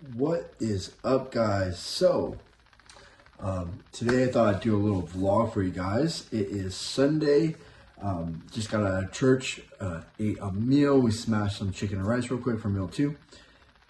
What is up, guys? So today I thought I'd do a little vlog for you guys. It is Sunday. Just got out of church, ate a meal. We smashed some chicken and rice real quick for meal 2,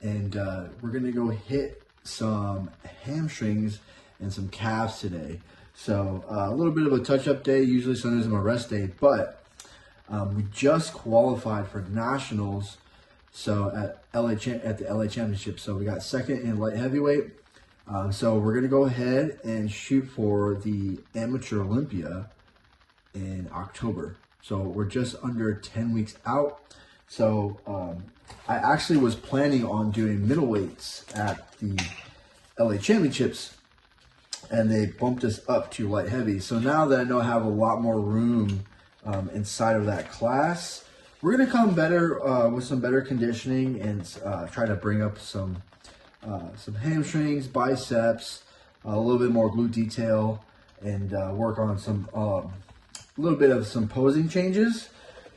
and we're gonna go hit some hamstrings and some calves today. So a little bit of a touch-up day. Usually Sundays are my rest day, but we just qualified for nationals. So at the LA Championship, so we got second in light heavyweight. So we're gonna go ahead and shoot for the Amateur Olympia in October. So we're just under 10 weeks out. So I actually was planning on doing middleweights at the LA Championships, and they bumped us up to light heavy. So now that I know I have a lot more room inside of that class, we're gonna come better with some better conditioning and try to bring up some hamstrings, biceps, a little bit more glute detail, and work on some little bit of some posing changes.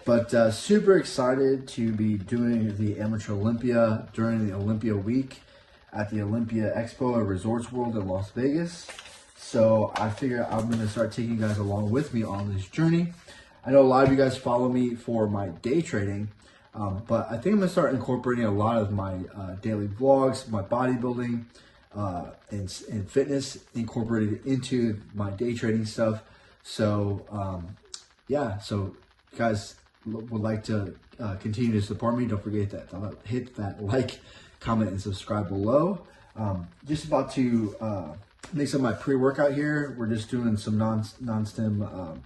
But super excited to be doing the Amateur Olympia during the Olympia week at the Olympia Expo at Resorts World in Las Vegas. So I figure I'm gonna start taking you guys along with me on this journey. I know a lot of you guys follow me for my day trading, but I think I'm gonna start incorporating a lot of my daily vlogs, my bodybuilding and fitness incorporated into my day trading stuff. So yeah, so if you guys would like to continue to support me, don't forget that hit that like, comment, and subscribe below. Just about to make some of my pre-workout here. We're just doing some non-stem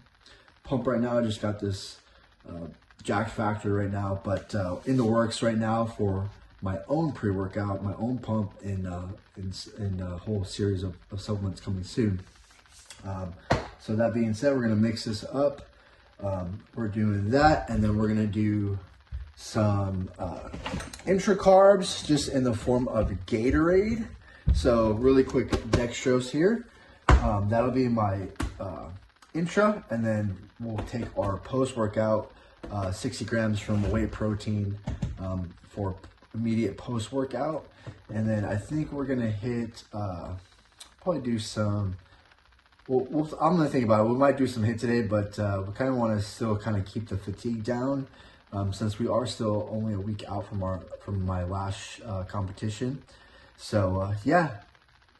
pump right now. I just got this Jack Factor right now, but in the works right now for my own pre-workout, my own pump, and a whole series of supplements coming soon. So that being said, we're gonna mix this up. We're doing that, and then we're gonna do some intra carbs just in the form of Gatorade. So really quick dextrose here. That'll be my intra, and then we'll take our post-workout 60 grams from whey protein for immediate post-workout. And then I think we're gonna hit probably do some I'm gonna think about it. We might do some HIIT today, but we kind of want to still kind of keep the fatigue down since we are still only a week out from my last competition. So yeah,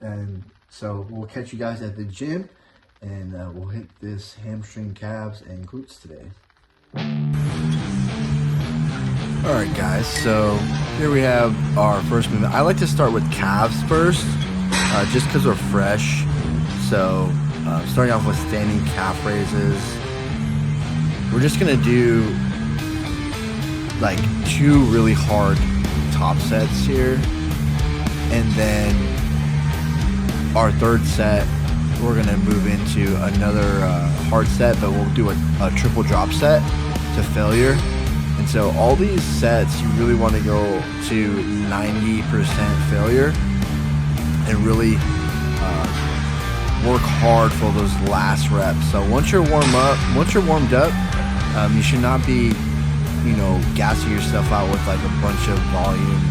and so we'll catch you guys at the gym, and we'll hit this hamstring, calves, and glutes today. All right, guys. So here we have our first movement. I like to start with calves first, just because we're fresh. So starting off with standing calf raises. We're just gonna do like 2 really hard top sets here, and then our third set we're gonna move into another hard set, but we'll do a triple drop set to failure. And so all these sets you really want to go to 90% failure and really work hard for those last reps. So once you're warmed up, you should not be, gassing yourself out with like a bunch of volume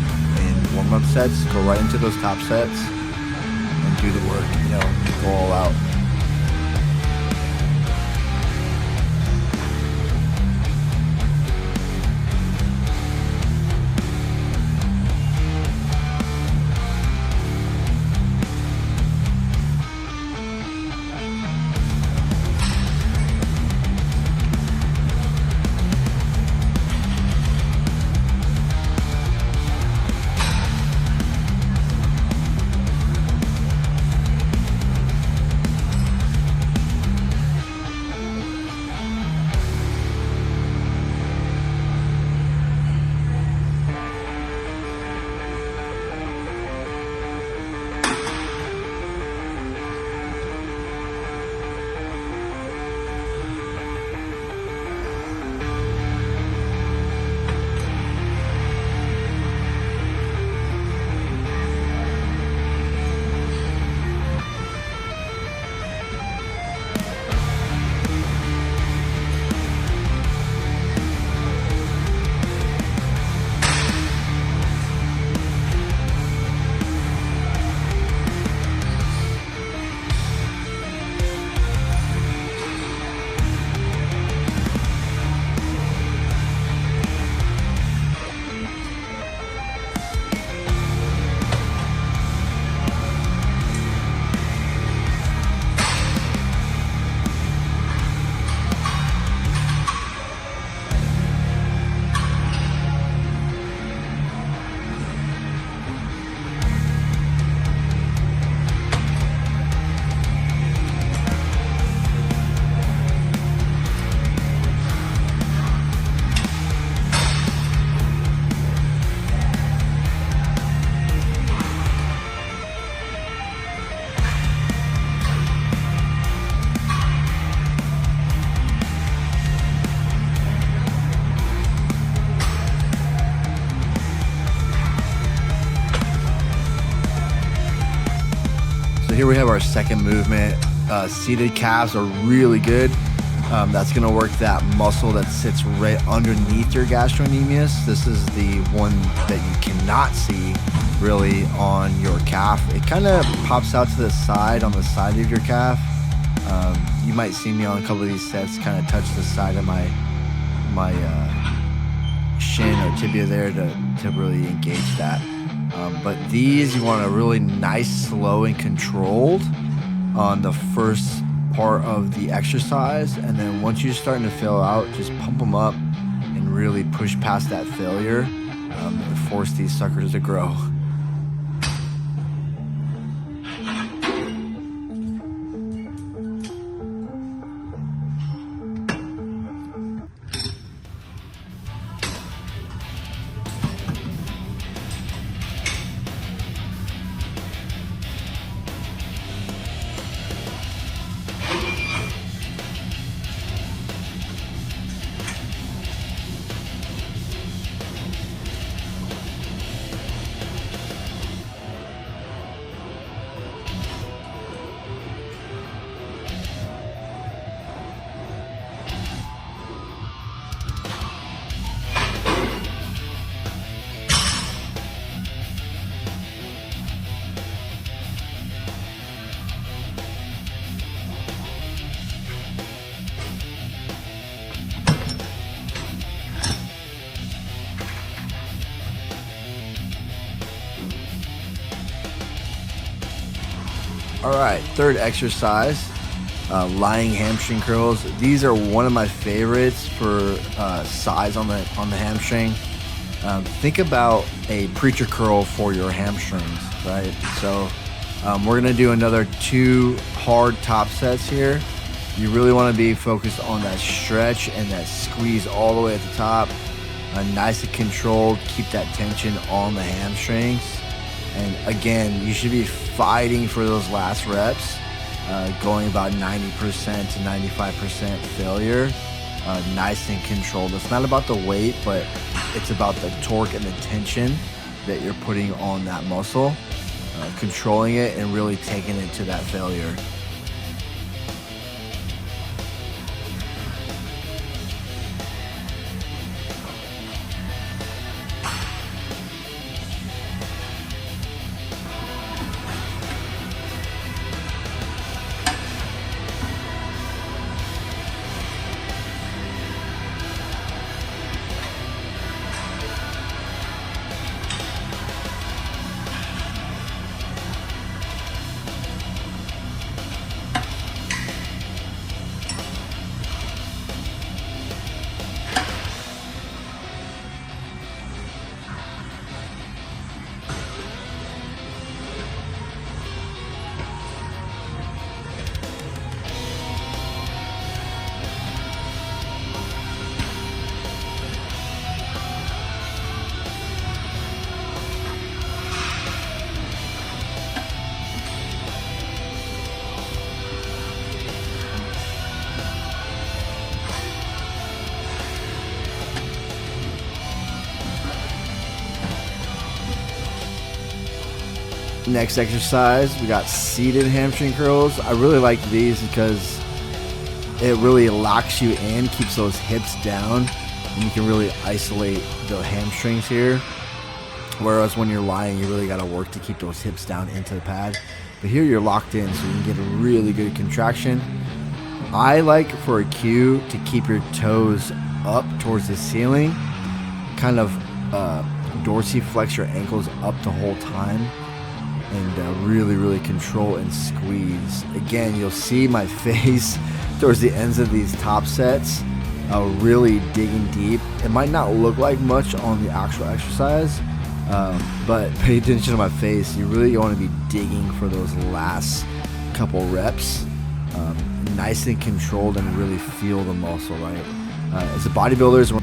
and warm-up sets. Go right into those top sets and do the work, go all out. here we have our second movement. Seated calves are really good. That's gonna work that muscle that sits right underneath your gastrocnemius. This is the one that you cannot see really on your calf. It kind of pops out to the side, on the side of your calf. You might see me on a couple of these sets kind of touch the side of my shin or tibia there to really engage that. But these you want to really nice, slow, and controlled on the first part of the exercise, and then once you're starting to fill out, just pump them up and really push past that failure and force these suckers to grow. All right, third exercise, lying hamstring curls. These are one of my favorites for size on the hamstring. Think about a preacher curl for your hamstrings, right? So we're gonna do another 2 hard top sets here. You really wanna be focused on that stretch and that squeeze all the way at the top. Nice and controlled, keep that tension on the hamstrings. And again, you should be fighting for those last reps, going about 90% to 95% failure, nice and controlled. It's not about the weight, but it's about the torque and the tension that you're putting on that muscle, controlling it and really taking it to that failure. Next exercise, we got seated hamstring curls. I really like these because it really locks you in, keeps those hips down, and you can really isolate the hamstrings here. Whereas when you're lying, you really got to work to keep those hips down into the pad. But here you're locked in, so you can get a really good contraction. I like for a cue to keep your toes up towards the ceiling, kind of dorsiflex your ankles up the whole time, and really control and squeeze. Again, you'll see my face towards the ends of these top sets, really digging deep. It might not look like much on the actual exercise, but pay attention to my face. You really want to be digging for those last couple reps, nice and controlled, and really feel the muscle, right? As a bodybuilder,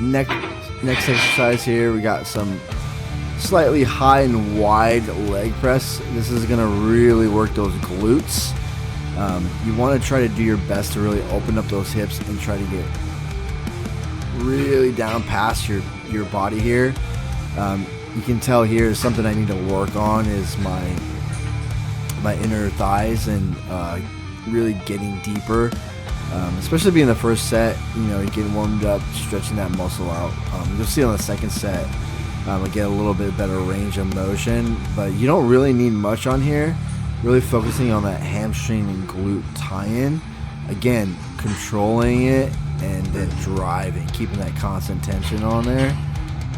Next exercise here, we got some slightly high and wide leg press. This is gonna really work those glutes. You want to try to do your best to really open up those hips and try to get really down past your body here. You can tell here something I need to work on is my inner thighs and really getting deeper. Especially being the first set, you know, you're getting warmed up, stretching that muscle out. You'll see on the second set, I get a little bit better range of motion, but you don't really need much on here. Really focusing on that hamstring and glute tie-in. Again, controlling it and then driving, keeping that constant tension on there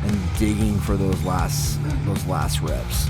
and digging for those last reps.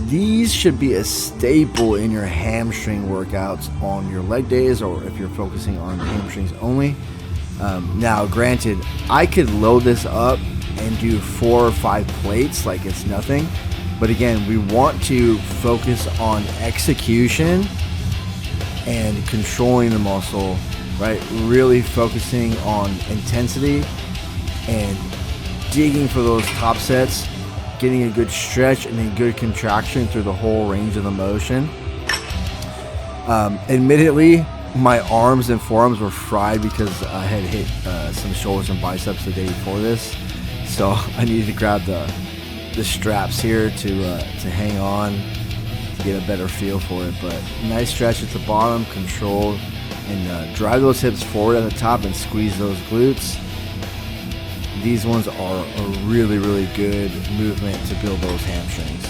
These should be a staple in your hamstring workouts on your leg days, or if you're focusing on hamstrings only. Now, granted, I could load this up and do 4 or 5 plates like it's nothing. But again, we want to focus on execution and controlling the muscle, right? Really focusing on intensity and digging for those top sets, getting a good stretch and a good contraction through the whole range of the motion. Admittedly, my arms and forearms were fried because I had hit some shoulders and biceps the day before this. So I needed to grab the straps here to hang on to get a better feel for it. But nice stretch at the bottom, controlled, and drive those hips forward at the top and squeeze those glutes. These ones are a really, really good movement to build those hamstrings.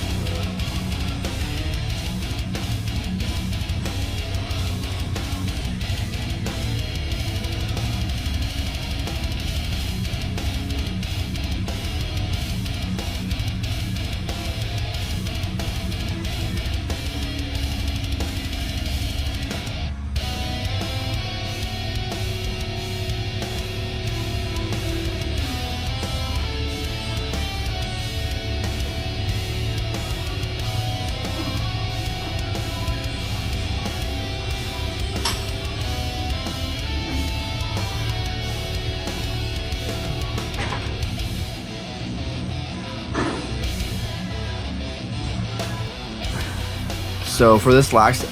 So for this last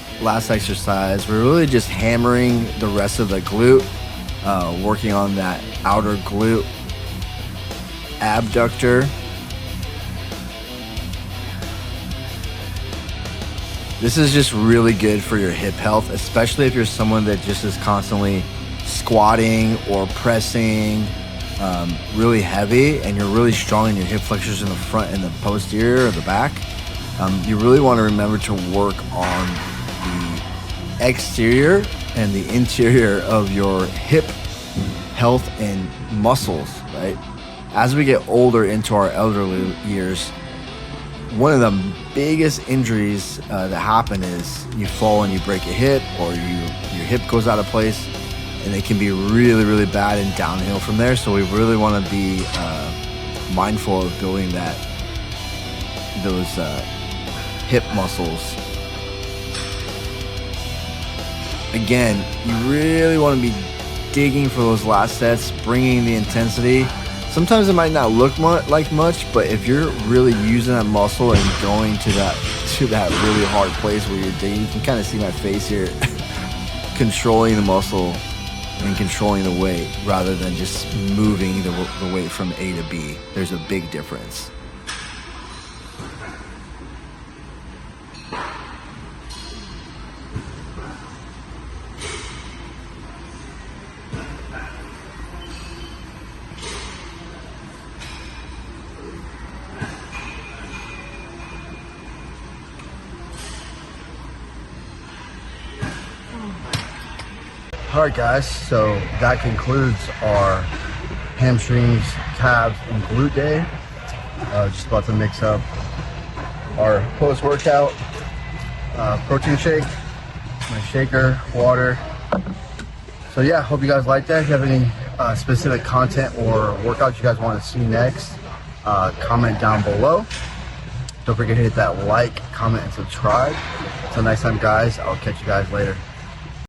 exercise, we're really just hammering the rest of the glute, working on that outer glute abductor. This is just really good for your hip health, especially if you're someone that just is constantly squatting or pressing really heavy and you're really strong in your hip flexors in the front and the posterior or the back. You really want to remember to work on the exterior and the interior of your hip health and muscles, right? As we get older into our elderly years, one of the biggest injuries that happen is you fall and you break a hip, or your hip goes out of place, and it can be really, really bad and downhill from there. So we really want to be mindful of building those hip muscles. Again, you really want to be digging for those last sets, bringing the intensity. Sometimes it might not look like much, but if you're really using that muscle and going to that to that really hard place where you're digging. You can kind of see my face here, controlling the muscle and controlling the weight rather than just moving the weight from A to B. There's a big difference. All right, guys, so that concludes our hamstrings, calves, and glute day. Just about to mix up our post-workout protein shake, my shaker, water. So yeah, hope you guys like that. If you have any specific content or workouts you guys want to see next, comment down below. Don't forget to hit that like, comment, and subscribe. Until next time, guys, I'll catch you guys later.